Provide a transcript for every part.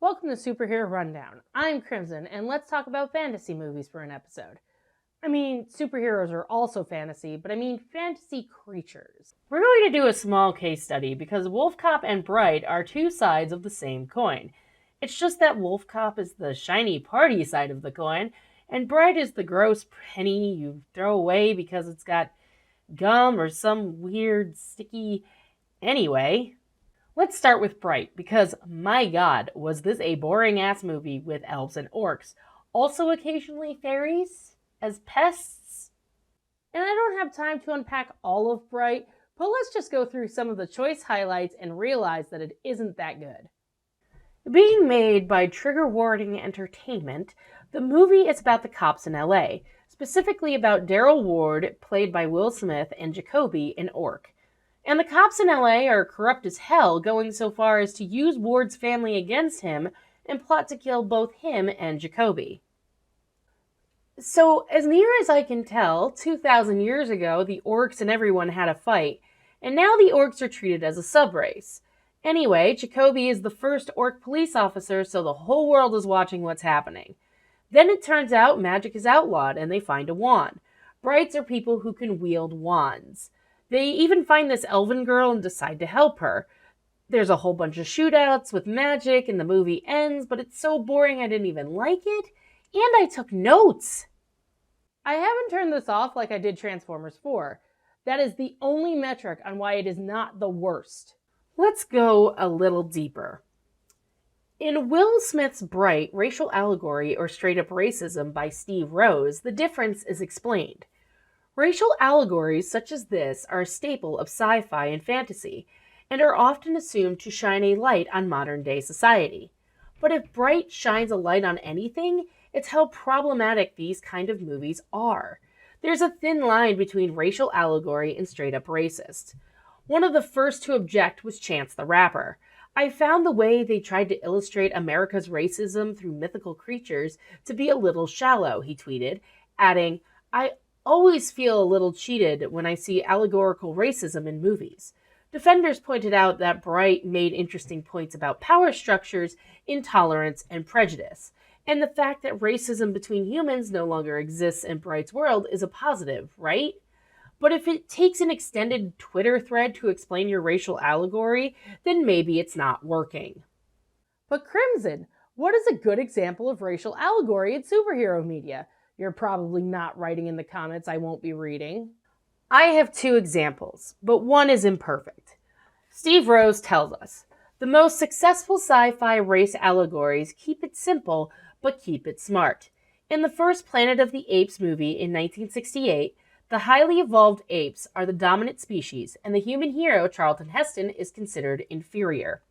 Welcome to Superhero Rundown. I'm Crimson, and let's talk about fantasy movies for an episode. I mean, superheroes are also fantasy, but I mean fantasy creatures. We're going to do a small case study because Wolfcop and Bright are two sides of the same coin. It's just that Wolfcop is the shiny party side of the coin, and Bright is the gross penny you throw away because it's got gum or some weird sticky... Anyway, let's start with Bright, because my god, was this a boring-ass movie with elves and orcs. Also occasionally fairies as pests. And I don't have time to unpack all of Bright, but let's just go through some of the choice highlights and realize that it isn't that good. Being made by Trigger Warning Entertainment, the movie is about the cops in LA, specifically about Daryl Ward, played by Will Smith, and Jacoby, an orc. And the cops in LA are corrupt as hell, going so far as to use Ward's family against him and plot to kill both him and Jacoby. So, as near as I can tell, 2,000 years ago, the orcs and everyone had a fight, and now the orcs are treated as a subrace. Anyway, Jacoby is the first orc police officer, so the whole world is watching what's happening. Then it turns out magic is outlawed, and they find a wand. Brights are people who can wield wands. They even find this elven girl and decide to help her. There's a whole bunch of shootouts with magic, and the movie ends, but it's so boring I didn't even like it, and I took notes. I haven't turned this off like I did Transformers 4. That is the only metric on why it is not the worst. Let's go a little deeper. In Will Smith's Bright, Racial Allegory or Straight Up Racism by Steve Rose, the difference is explained. Racial allegories such as this are a staple of sci-fi and fantasy, and are often assumed to shine a light on modern-day society. But if Bright shines a light on anything, it's how problematic these kind of movies are. There's a thin line between racial allegory and straight-up racist. One of the first to object was Chance the Rapper. I found the way they tried to illustrate America's racism through mythical creatures to be a little shallow, he tweeted, adding, I always feel a little cheated when I see allegorical racism in movies. Defenders pointed out that Bright made interesting points about power structures, intolerance, and prejudice, and the fact that racism between humans no longer exists in Bright's world is a positive, right? But if it takes an extended Twitter thread to explain your racial allegory, then maybe it's not working. But Crimson, what is a good example of racial allegory in superhero media? You're probably not writing in the comments I won't be reading. I have two examples, but one is imperfect. Steve Rose tells us, the most successful sci-fi race allegories keep it simple, but keep it smart. In the first Planet of the Apes movie in 1968, the highly evolved apes are the dominant species, and the human hero, Charlton Heston, is considered inferior.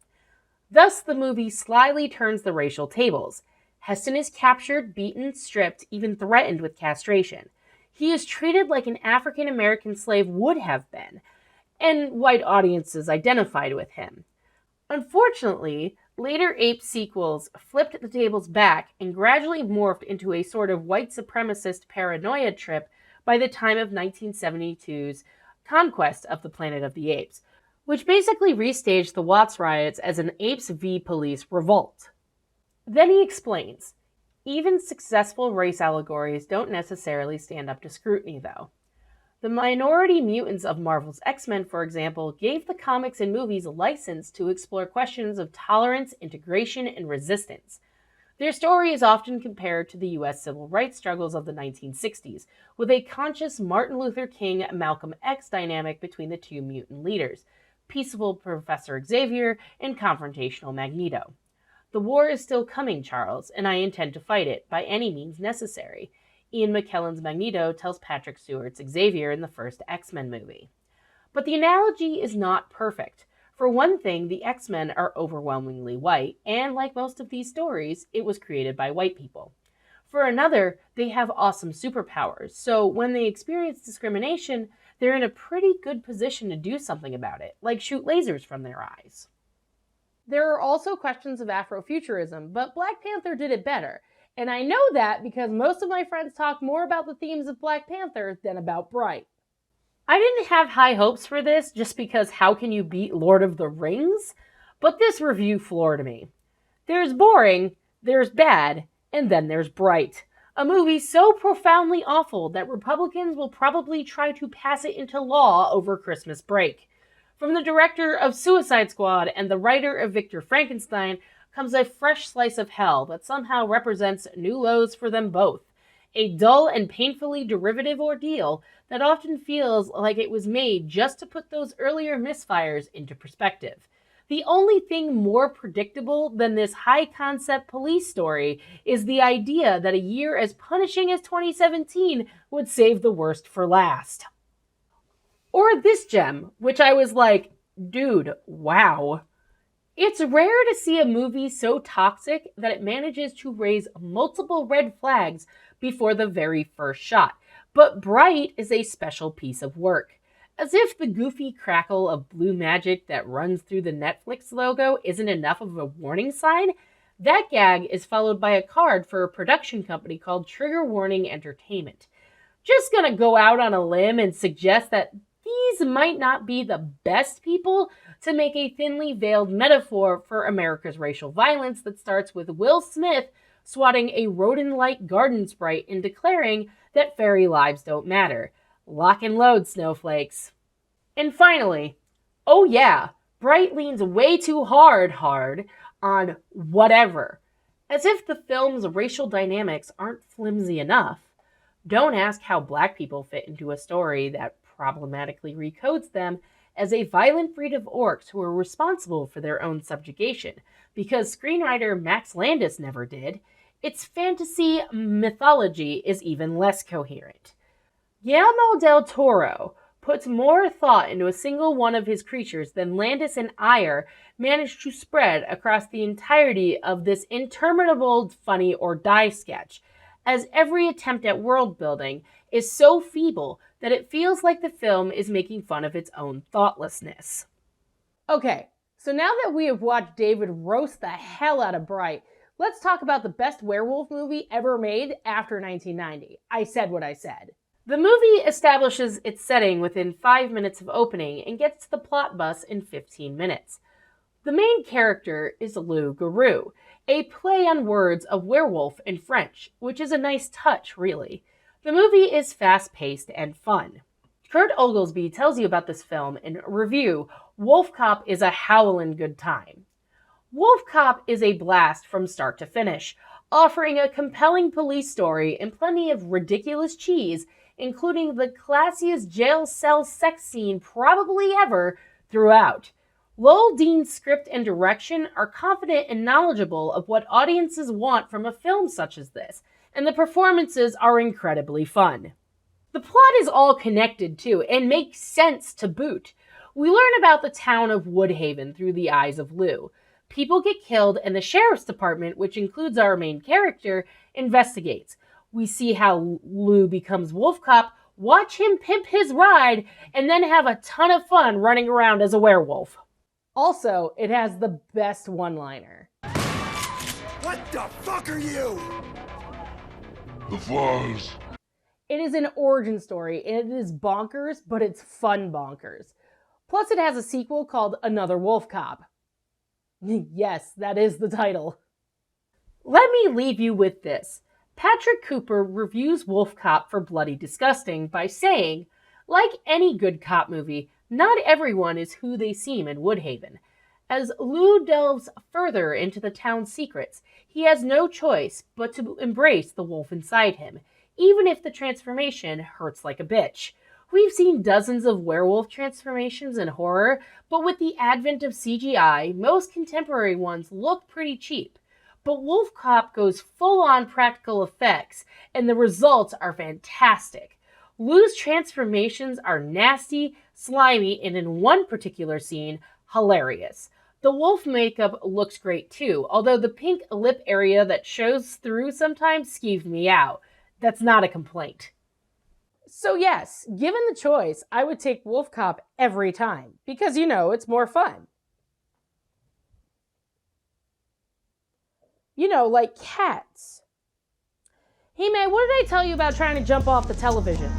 Thus, the movie slyly turns the racial tables. Heston is captured, beaten, stripped, even threatened with castration. He is treated like an African-American slave would have been, and white audiences identified with him. Unfortunately, later Ape sequels flipped the tables back and gradually morphed into a sort of white supremacist paranoia trip by the time of 1972's Conquest of the Planet of the Apes, which basically restaged the Watts riots as an Apes v. Police revolt. Then he explains, even successful race allegories don't necessarily stand up to scrutiny, though. The minority mutants of Marvel's X-Men, for example, gave the comics and movies a license to explore questions of tolerance, integration, and resistance. Their story is often compared to the U.S. civil rights struggles of the 1960s, with a conscious Martin Luther King-Malcolm X dynamic between the two mutant leaders, peaceful Professor Xavier and confrontational Magneto. The war is still coming, Charles, and I intend to fight it by any means necessary, Ian McKellen's Magneto tells Patrick Stewart's Xavier in the first X-Men movie. But the analogy is not perfect. For one thing, the X-Men are overwhelmingly white, and like most of these stories, it was created by white people. For another, they have awesome superpowers, so when they experience discrimination, they're in a pretty good position to do something about it, like shoot lasers from their eyes. There are also questions of Afrofuturism, but Black Panther did it better. And I know that because most of my friends talk more about the themes of Black Panther than about Bright. I didn't have high hopes for this just because how can you beat Lord of the Rings? But this review floored me. There's boring, there's bad, and then there's Bright. A movie so profoundly awful that Republicans will probably try to pass it into law over Christmas break. From the director of Suicide Squad and the writer of Victor Frankenstein comes a fresh slice of hell that somehow represents new lows for them both. A dull and painfully derivative ordeal that often feels like it was made just to put those earlier misfires into perspective. The only thing more predictable than this high-concept police story is the idea that a year as punishing as 2017 would save the worst for last. Or this gem, which I was like, dude, wow. It's rare to see a movie so toxic that it manages to raise multiple red flags before the very first shot. But Bright is a special piece of work. As if the goofy crackle of blue magic that runs through the Netflix logo isn't enough of a warning sign, that gag is followed by a card for a production company called Trigger Warning Entertainment. Just gonna go out on a limb and suggest that these might not be the best people to make a thinly veiled metaphor for America's racial violence that starts with Will Smith swatting a rodent-like garden sprite and declaring that fairy lives don't matter. Lock and load, snowflakes. And finally, oh yeah, Bright leans way too hard on whatever. As if the film's racial dynamics aren't flimsy enough. Don't ask how black people fit into a story that problematically recodes them as a violent breed of orcs who are responsible for their own subjugation, because screenwriter Max Landis never did. Its fantasy mythology is even less coherent. Guillermo del Toro puts more thought into a single one of his creatures than Landis and Ayer managed to spread across the entirety of this interminable funny or die sketch, as every attempt at world building is so feeble that it feels like the film is making fun of its own thoughtlessness. Okay, so now that we have watched David roast the hell out of Bright, let's talk about the best werewolf movie ever made after 1990. I said what I said. The movie establishes its setting within 5 minutes of opening and gets to the plot bus in 15 minutes. The main character is Loup Garou, a play on words of werewolf in French, which is a nice touch, really. The movie is fast-paced and fun. Kurt Oglesby tells you about this film in a review, Wolfcop is a howlin' good time. Wolfcop is a blast from start to finish, offering a compelling police story and plenty of ridiculous cheese, including the classiest jail cell sex scene probably ever throughout. Lowell Dean's script and direction are confident and knowledgeable of what audiences want from a film such as this, and the performances are incredibly fun. The plot is all connected too, and makes sense to boot. We learn about the town of Woodhaven through the eyes of Lou. People get killed, and the sheriff's department, which includes our main character, investigates. We see how Lou becomes Wolfcop, watch him pimp his ride, and then have a ton of fun running around as a werewolf. Also, it has the best one-liner. What the fuck are you? The flies. It is an origin story, and it is bonkers, but it's fun bonkers. Plus, it has a sequel called Another Wolf Cop. Yes, that is the title. Let me leave you with this. Patrick Cooper reviews Wolfcop for Bloody Disgusting by saying, like any good cop movie, not everyone is who they seem in Woodhaven. As Lou delves further into the town's secrets, he has no choice but to embrace the wolf inside him, even if the transformation hurts like a bitch. We've seen dozens of werewolf transformations in horror, but with the advent of CGI, most contemporary ones look pretty cheap. But Wolfcop goes full-on practical effects, and the results are fantastic. Lou's transformations are nasty, slimy, and in one particular scene, hilarious. The wolf makeup looks great too, although the pink lip area that shows through sometimes skeeved me out. That's not a complaint. So yes, given the choice, I would take Wolfcop every time, because it's more fun. Like cats. Hey man, what did I tell you about trying to jump off the television?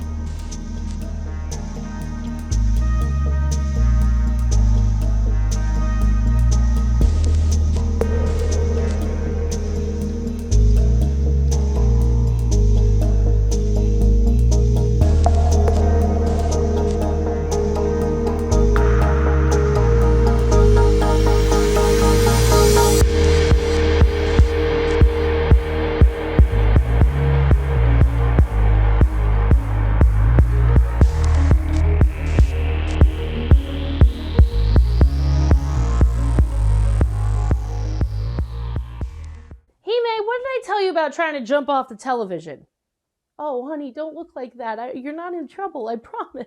tell you about trying to jump off the television. Oh, honey, don't look like that. You're not in trouble, I promise.